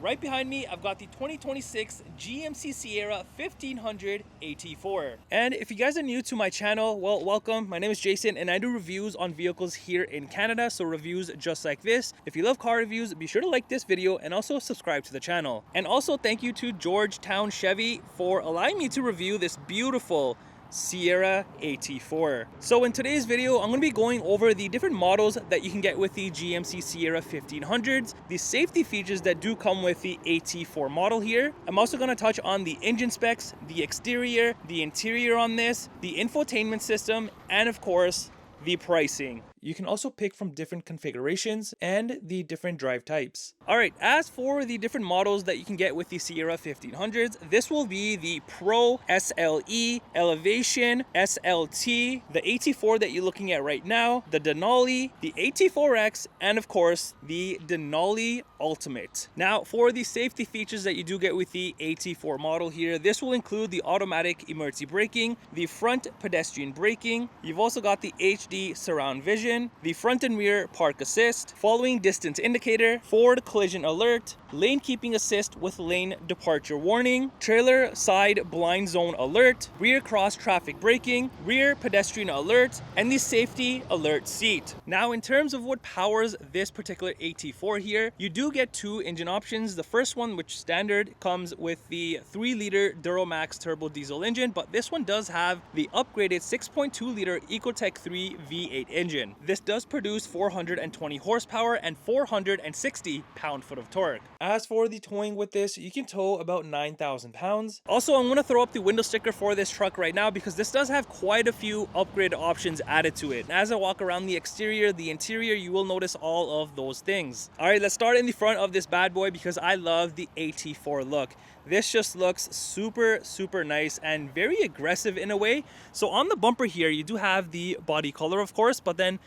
right behind me, I've got the 2026 GMC Sierra 1500 AT4. And if you guys are new to my channel, well, welcome. My name is Jason and I do reviews on vehicles here in Canada, so reviews just like this. If you love car reviews, be sure to like this video and also subscribe to the channel. And also thank you to Georgetown Chevy for allowing me to review this beautiful Sierra AT4. So in today's video, I'm going to be going over the different models that you can get with the GMC Sierra 1500s, the safety features that do come with the AT4 model here. I'm also going to touch on the engine specs, the exterior, the interior on this, the infotainment system, and of course, the pricing. You can also pick from different configurations and the different drive types. Alright, as for the different models that you can get with the Sierra 1500s, this will be the Pro, SLE, Elevation, SLT, the AT4 that you're looking at right now, the Denali, the AT4X, and of course, the Denali Ultimate. Now, for the safety features that you do get with the AT4 model here, this will include the automatic emergency braking, the front pedestrian braking. You've also got the HD surround vision, the front and rear park assist, following distance indicator, forward collision alert, lane keeping assist with lane departure warning, trailer side blind zone alert, rear cross traffic braking, rear pedestrian alert, and the safety alert seat. Now, in terms of what powers this particular AT4 here, you do get two engine options. The first one, which standard, comes with the 3-liter Duramax turbo diesel engine, but this one does have the upgraded 6.2-liter Ecotec 3 V8 engine. This does produce 420 horsepower and 460 pound-foot of torque. As for the towing with this, you can tow about 9,000 pounds. Also, I'm going to throw up the window sticker for this truck right now because this does have quite a few upgrade options added to it. As I walk around the exterior, the interior, you will notice all of those things. All right, let's start in the front of this bad boy because I love the AT4 look. This just looks super nice and very aggressive in a way. So on the bumper here, you do have the body color, of course, but then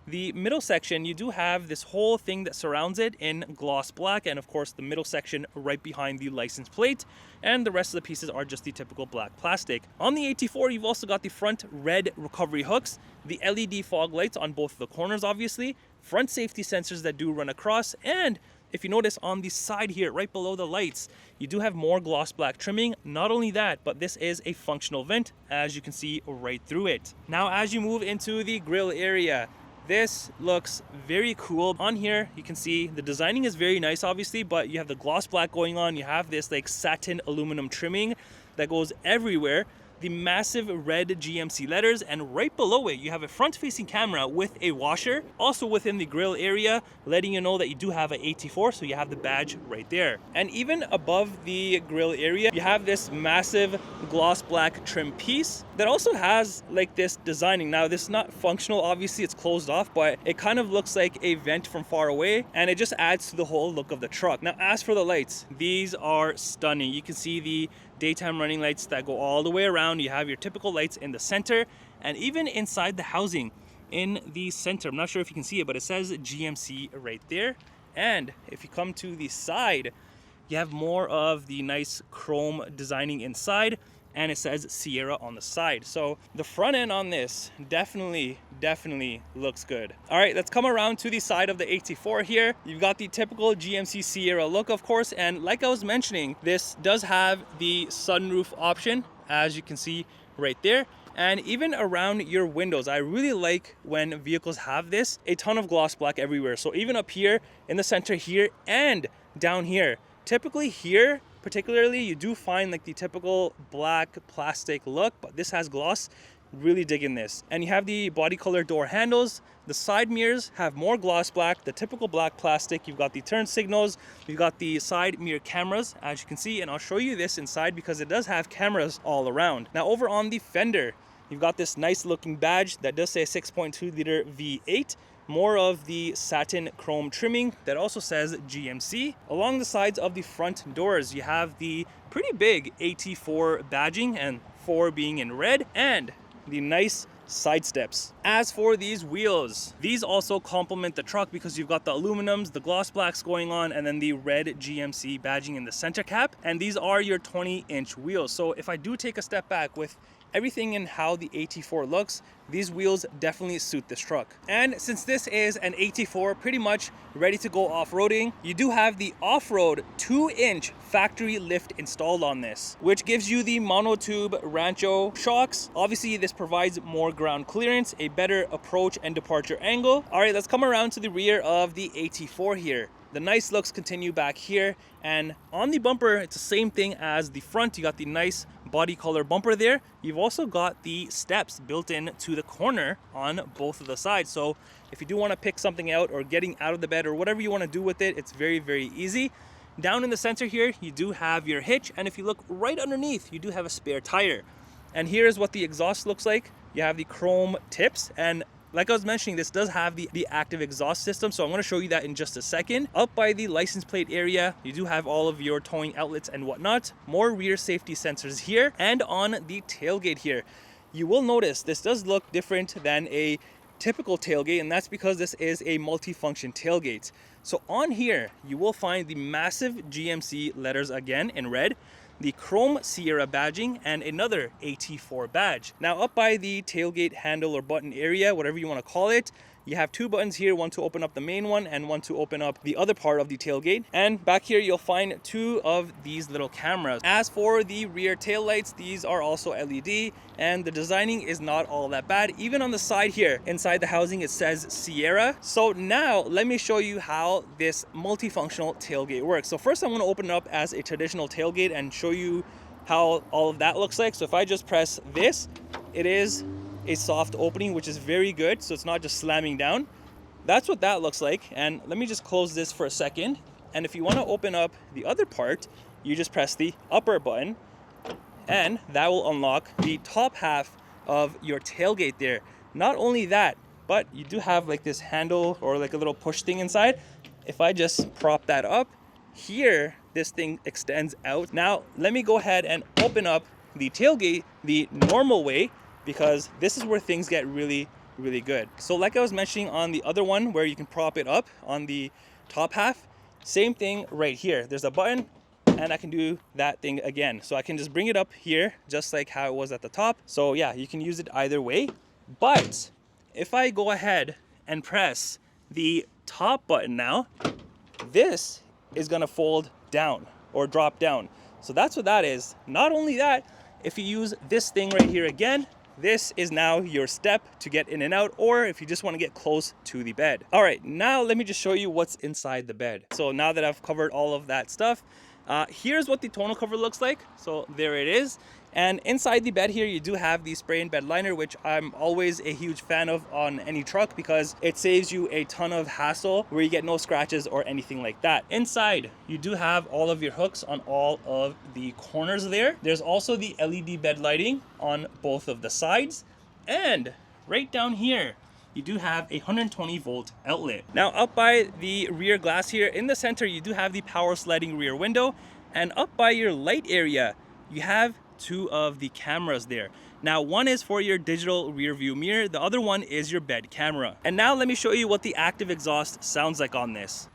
the middle section, you do have this whole thing that surrounds it in gloss black, and of course the middle section right behind the license plate, and the rest of the pieces are just the typical black plastic. On the AT4, you've also got the front red recovery hooks, the LED fog lights on both the corners obviously, front safety sensors that do run across, and if you notice on the side here, right below the lights, you do have more gloss black trimming. Not only that, but this is a functional vent, as you can see right through it. Now, as you move into the grille area, this looks very cool. On here, you can see the designing is very nice, obviously, but you have the gloss black going on. You have this like satin aluminum trimming that goes everywhere. The massive red GMC letters, and right below it you have a front-facing camera with a washer, also within the grille area, letting you know that you do have an AT4, so you have the badge right there. And even above the grille area, you have this massive gloss black trim piece that also has like this designing. Now, this is not functional, obviously it's closed off, but it kind of looks like a vent from far away, and it just adds to the whole look of the truck. Now, as for the lights, these are stunning. You can see the daytime running lights that go all the way around. You have your typical lights in the center, and even inside the housing in the center, I'm not sure if you can see it, but it says GMC right there. And if you come to the side, you have more of the nice chrome designing inside, and it says Sierra on the side. So the front end on this definitely looks good. All right, let's come around to the side of the AT4 here. You've got the typical GMC Sierra look, of course, and like I was mentioning, this does have the sunroof option, as you can see right there. And even around your windows, I really like when vehicles have this, a ton of gloss black everywhere. So even up here in the center here and down here, typically here particularly, you do find like the typical black plastic look, but this has gloss. Really digging this. And you have the body color door handles. The side mirrors have more gloss black, the typical black plastic. You've got the turn signals, you've got the side mirror cameras, as you can see, and I'll show you this inside because it does have cameras all around. Now, over on the fender, you've got this nice looking badge that does say 6.2-liter V8. More of the satin chrome trimming that also says GMC. Along the sides of the front doors, you have the pretty big AT4 badging, and 4 being in red, and the nice side steps. As for these wheels, these also complement the truck because you've got the aluminums, the gloss blacks going on, and then the red GMC badging in the center cap. And these are your 20-inch wheels. So if I do take a step back with everything in how the AT4 looks, these wheels definitely suit this truck. And since this is an AT4 pretty much ready to go off-roading, you do have the off-road 2-inch factory lift installed on this, which gives you the monotube Rancho shocks. Obviously, this provides more ground clearance, a better approach and departure angle. All right, let's come around to the rear of the AT4 here. The nice looks continue back here, and on the bumper it's the same thing as the front. You got the nice body color bumper there. You've also got the steps built in to the corner on both of the sides, so if you do want to pick something out or getting out of the bed or whatever you want to do with it, it's very, very easy. Down in the center here you do have your hitch, and if you look right underneath you do have a spare tire. And here's what the exhaust looks like. You have the chrome tips, and like I was mentioning, this does have the active exhaust system, so I'm going to show you that in just a second. Up by the license plate area, you do have all of your towing outlets and whatnot. More rear safety sensors here, and on the tailgate here, you will notice this does look different than a typical tailgate, and that's because this is a multi-function tailgate. So on here, you will find the massive GMC letters again in red, the chrome Sierra badging, and another AT4 badge. Now up by the tailgate handle or button area, whatever you want to call it, you have two buttons here, one to open up the main one and one to open up the other part of the tailgate. And back here you'll find two of these little cameras. As for the rear tail lights, these are also LED, and the designing is not all that bad. Even on the side here, inside the housing, it says Sierra. So now let me show you how this multifunctional tailgate works. So first I'm going to open it up as a traditional tailgate and show you how all of that looks like. So if I just press this, it is a soft opening, which is very good, so it's not just slamming down. That's what that looks like. And let me just close this for a second, and if you want to open up the other part, you just press the upper button, and that will unlock the top half of your tailgate there. Not only that, but you do have like this handle or like a little push thing inside. If I just prop that up here, this thing extends out. Now let me go ahead and open up the tailgate the normal way, because this is where things get really, really good. So like I was mentioning on the other one where you can prop it up on the top half, same thing right here. There's a button, and I can do that thing again. So I can just bring it up here just like how it was at the top. So yeah, you can use it either way. But if I go ahead and press the top button now, this is gonna fold down or drop down. So that's what that is. Not only that, if you use this thing right here again, this is now your step to get in and out, or if you just want to get close to the bed. All right, now let me just show you what's inside the bed. So now that I've covered all of that stuff, here's what the tonneau cover looks like. So there it is. And inside the bed here, you do have the spray and bed liner, which I'm always a huge fan of on any truck because it saves you a ton of hassle where you get no scratches or anything like that. Inside, you do have all of your hooks on all of the corners there. There's also the LED bed lighting on both of the sides. And right down here, you do have a 120 volt outlet. Now up by the rear glass here in the center, you do have the power sliding rear window. And up by your light area, you have two of the cameras there. Now one is for your digital rear view mirror, the other one is your bed camera. And now let me show you what the active exhaust sounds like on this.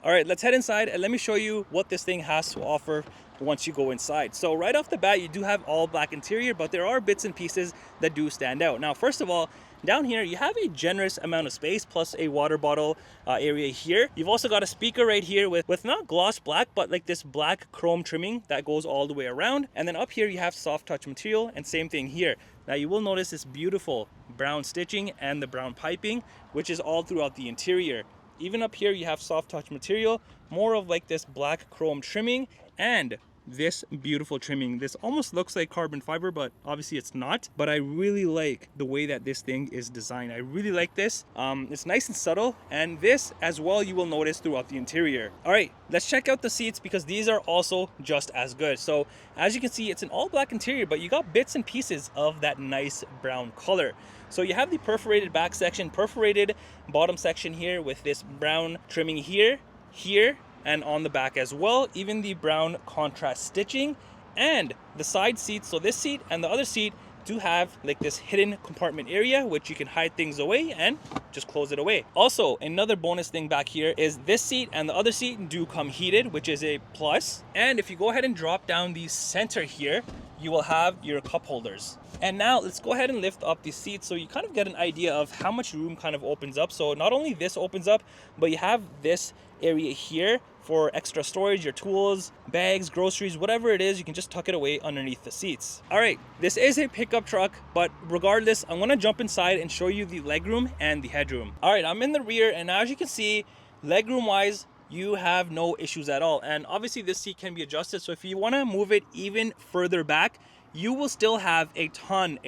All right, let's head inside and let me show you what this thing has to offer once you go inside. So right off the bat, you do have all black interior, but there are bits and pieces that do stand out. Now, first of all, down here, you have a generous amount of space plus a water bottle area here. You've also got a speaker right here with not gloss black, but like this black chrome trimming that goes all the way around. And then up here, you have soft touch material, and same thing here. Now you will notice this beautiful brown stitching and the brown piping, which is all throughout the interior. Even up here, you have soft touch material, more of like this black chrome trimming, and this beautiful trimming. This almost looks like carbon fiber, but obviously it's not. But I really like the way that this thing is designed. I really like this. It's nice and subtle, and this as well you will notice throughout the interior. All right, let's check out the seats because these are also just as good. So as you can see, it's an all black interior, but you got bits and pieces of that nice brown color. So you have the perforated back section, perforated bottom section here with this brown trimming here. here and on the back as well, even the brown contrast stitching. And the side seats, so this seat and the other seat, do have like this hidden compartment area which you can hide things away and just close it away. Also, another bonus thing back here is this seat and the other seat do come heated, which is a plus. And if you go ahead and drop down the center here, you will have your cup holders. And now let's go ahead and lift up the seats so you kind of get an idea of how much room kind of opens up. So not only this opens up, but you have this area here for extra storage, your tools, bags, groceries, whatever it is, you can just tuck it away underneath the seats. All right, this is a pickup truck, but regardless, I'm gonna jump inside and show you the legroom and the headroom. All right, I'm in the rear, and as you can see, legroom wise, you have no issues at all. And obviously this seat can be adjusted, so if you wanna move it even further back, you will still have a ton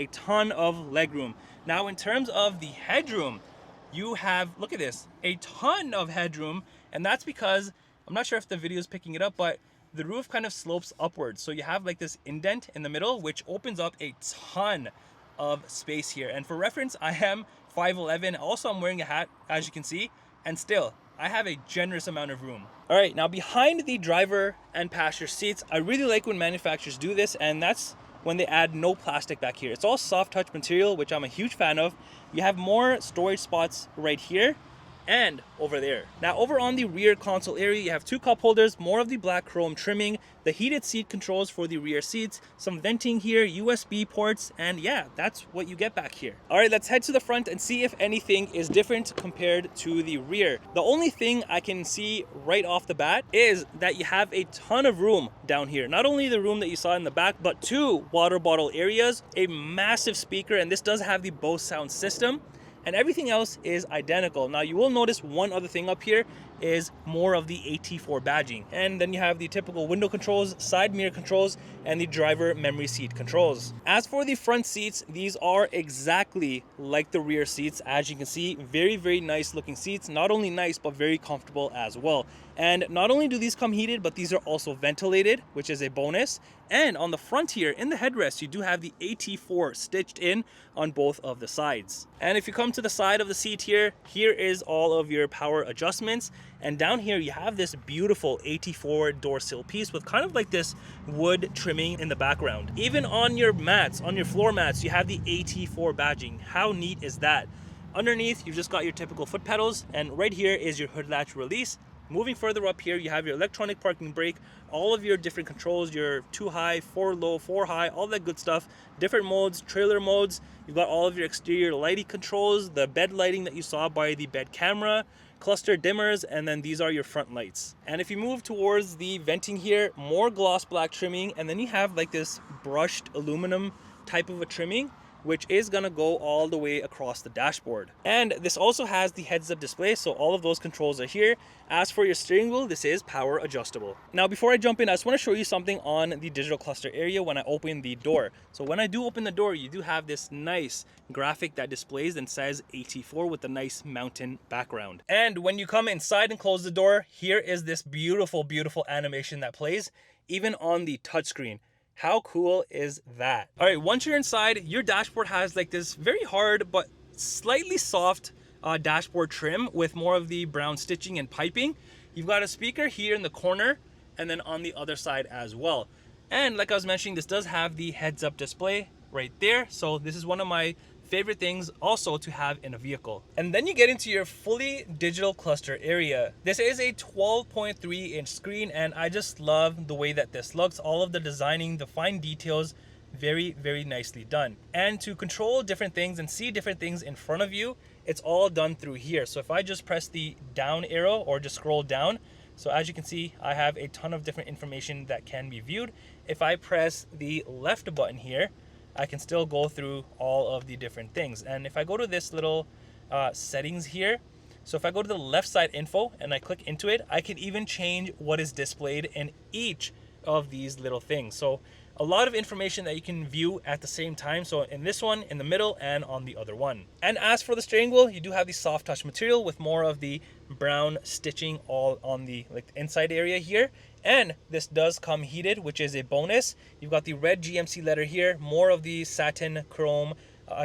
of legroom. Now in terms of the headroom, you have, look at this, a ton of headroom, and that's because, I'm not sure if the video is picking it up, but the roof kind of slopes upwards. So you have like this indent in the middle, which opens up a ton of space here. And for reference, I am 5'11". Also, I'm wearing a hat, as you can see, and still, I have a generous amount of room. All right, now behind the driver and passenger seats, I really like when manufacturers do this, and that's when they add no plastic back here. It's all soft touch material, which I'm a huge fan of. You have more storage spots right here and over there. Now over on the rear console area, you have two cup holders, more of the black chrome trimming, the heated seat controls for the rear seats, some venting here, USB ports, and yeah, that's what you get back here. All right, let's head to the front and see if anything is different compared to the rear. The only thing I can see right off the bat is that you have a ton of room down here. Not only the room that you saw in the back, but two water bottle areas, a massive speaker, and this does have the Bose sound system. And everything else is identical. Now you will notice one other thing up here is more of the AT4 badging. And then you have the typical window controls, side mirror controls, and the driver memory seat controls. As for the front seats, these are exactly like the rear seats. As you can see, very nice looking seats. Not only nice, but very comfortable as well. And not only do these come heated, but these are also ventilated, which is a bonus. And on the front here, in the headrest, you do have the AT4 stitched in on both of the sides. And if you come to the side of the seat here, here is all of your power adjustments. And down here, you have this beautiful AT4 door sill piece with kind of like this wood trimming in the background. Even on your mats, on your floor mats, you have the AT4 badging. How neat is that? Underneath, you've just got your typical foot pedals, and right here is your hood latch release. Moving further up here, you have your electronic parking brake, all of your different controls, your 2 high, 4 low, 4 high, all that good stuff, different modes, trailer modes. You've got all of your exterior lighting controls, the bed lighting that you saw by the bed camera, cluster dimmers, and then these are your front lights. And if you move towards the venting here, more gloss black trimming, and then you have like this brushed aluminum type of a trimming, which is gonna go all the way across the dashboard. And this also has the heads-up display, so all of those controls are here. As for your steering wheel, this is power adjustable. Now, before I jump in, I just wanna show you something on the digital cluster area when I open the door. So when I do open the door, you do have this nice graphic that displays and says AT4 with a nice mountain background. And when you come inside and close the door, here is this beautiful animation that plays, even on the touchscreen. How cool is that? All right, once you're inside, your dashboard has like this very hard but slightly soft dashboard trim with more of the brown stitching and piping. You've got a speaker here in the corner and then on the other side as well. And like I was mentioning, this does have the heads-up display right there. So this is one of my favorite things also to have in a vehicle. And then you get into your fully digital cluster area. This is a 12.3 inch screen, and I just love the way that this looks. All of the designing, the fine details, very nicely done. And to control different things and see different things in front of you, it's all done through here. So if I just press the down arrow or just scroll down, so as you can see, I have a ton of different information that can be viewed. If I press the left button here, I can still go through all of the different things. And if I go to this little settings here, so if I go to the left side info and I click into it, I can even change what is displayed in each of these little things. So a lot of information that you can view at the same time. So in this one, in the middle, and on the other one. And as for the steering wheel, you do have the soft touch material with more of the brown stitching all on the inside area here. And this does come heated, which is a bonus. You've got the red GMC letter here, more of the satin chrome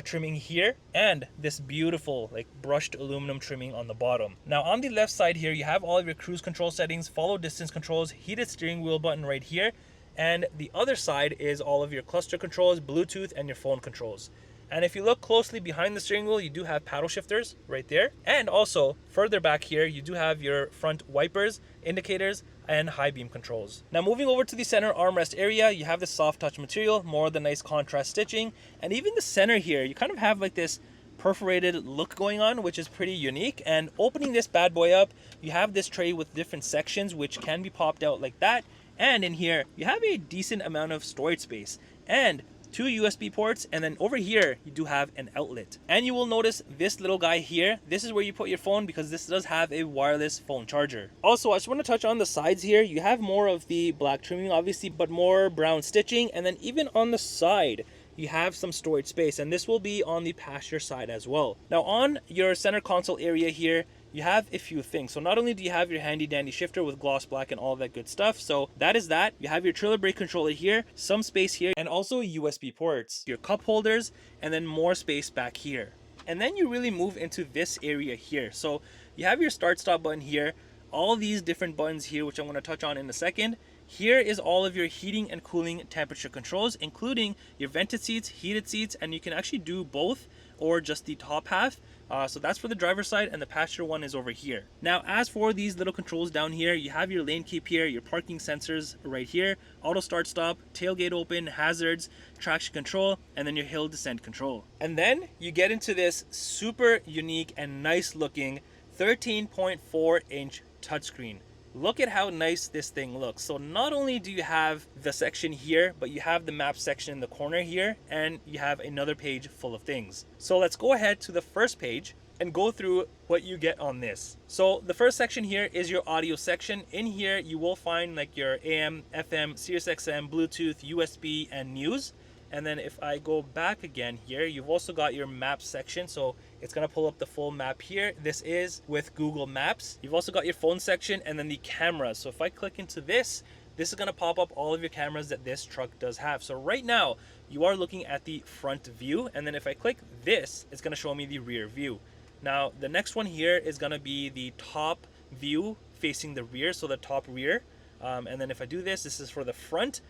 trimming here, and this beautiful like brushed aluminum trimming on the bottom. Now on the left side here, you have all of your cruise control settings, follow distance controls, heated steering wheel button right here, and the other side is all of your cluster controls, Bluetooth, and your phone controls. And if you look closely behind the steering wheel, you do have paddle shifters right there. And also further back here, you do have your front wipers, indicators, and high beam controls. Now moving over to the center armrest area, you have the soft touch material, more of the nice contrast stitching. And even the center here, you kind of have like this perforated look going on, which is pretty unique. And opening this bad boy up, you have this tray with different sections, which can be popped out like that. And in here, you have a decent amount of storage space. And 2 USB ports, and then over here you do have an outlet. And you will notice this little guy here, this is where you put your phone, because this does have a wireless phone charger. Also, I just want to touch on the sides here. You have more of the black trimming obviously, but more brown stitching, and then even on the side you have some storage space, and this will be on the passenger side as well. Now on your center console area here, you have a few things. So not only do you have your handy dandy shifter with gloss black and all that good stuff, so that is that. You have your trailer brake controller here, some space here, and also USB ports, your cup holders, and then more space back here. And then you really move into this area here. So you have your start stop button here, all these different buttons here, which I'm going to touch on in a second. Here is all of your heating and cooling temperature controls, including your vented seats, heated seats, and you can actually do both or just the top half. So that's for the driver's side, and the passenger one is over here. Now, as for these little controls down here, you have your lane keep here, your parking sensors right here, auto start stop, tailgate open, hazards, traction control, and then your hill descent control. And then you get into this super unique and nice looking 13.4 inch touchscreen. Look at how nice this thing looks. So not only do you have the section here, but you have the map section in the corner here, and you have another page full of things. So let's go ahead to the first page and go through what you get on this. So the first section here is your audio section. In here you will find like your AM, FM, Sirius XM, Bluetooth, USB, and news. And then if I go back again here, you've also got your map section. So it's gonna pull up the full map here. This is with Google Maps. You've also got your phone section and then the cameras. So if I click into this, this is gonna pop up all of your cameras that this truck does have. So right now, you are looking at the front view. And then if I click this, it's gonna show me the rear view. Now, the next one here is gonna be the top view facing the rear, so the top rear. And then if I do this, this is for the front.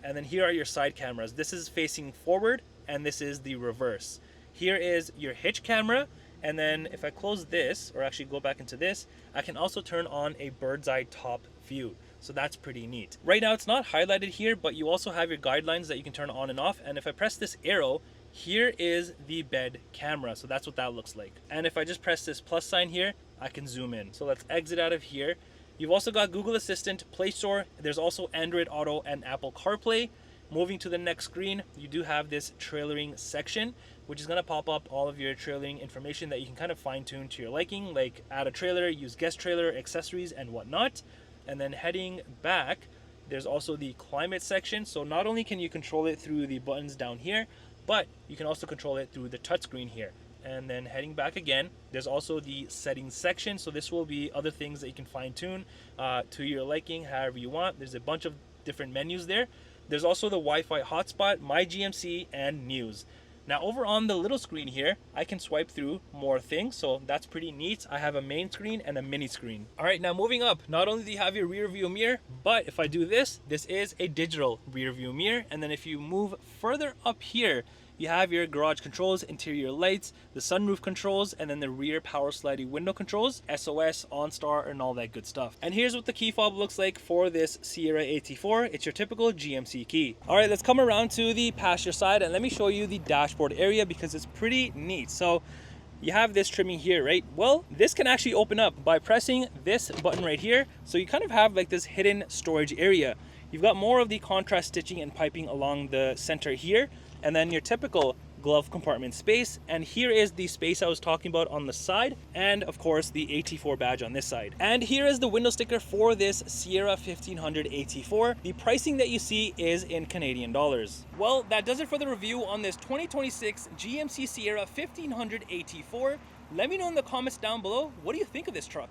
And then here are your side cameras. This is facing forward, and this is the reverse. Here is your hitch camera, and then if I close this, or actually go back into this, I can also turn on a bird's eye top view. So that's pretty neat. Right now it's not highlighted here, but you also have your guidelines that you can turn on and off. And if I press this arrow, here is the bed camera. So that's what that looks like. And if I just press this plus sign here, I can zoom in. So let's exit out of here. You've also got Google Assistant, Play Store. There's also Android Auto and Apple CarPlay. Moving to the next screen, you do have this trailering section, which is going to pop up all of your trailering information that you can kind of fine tune to your liking, like add a trailer, use guest trailer, accessories, and whatnot. And then heading back, there's also the climate section. So not only can you control it through the buttons down here, but you can also control it through the touchscreen here. And then heading back again, there's also the settings section. So this will be other things that you can fine tune to your liking, however you want. There's a bunch of different menus there. There's also the Wi-Fi hotspot, My GMC, and news. Now over on the little screen here, I can swipe through more things, so that's pretty neat. I have a main screen and a mini screen. All right, now moving up, not only do you have your rear view mirror, but if I do this, this is a digital rear view mirror. And then if you move further up here, you have your garage controls, interior lights, the sunroof controls, and then the rear power sliding window controls, SOS, OnStar, and all that good stuff. And here's what the key fob looks like for this Sierra AT4. It's your typical GMC key. All right, let's come around to the passenger side and let me show you the dashboard area because it's pretty neat. So you have this trimming here, right? Well, this can actually open up by pressing this button right here. So you kind of have like this hidden storage area. You've got more of the contrast stitching and piping along the center here, and then your typical glove compartment space. And here is the space I was talking about on the side, and of course the AT4 badge on this side. And here is the window sticker for this Sierra 1500 AT4. The pricing that you see is in Canadian dollars. Well, that does it for the review on this 2026 GMC Sierra 1500 AT4. Let me know in the comments down below, what do you think of this truck?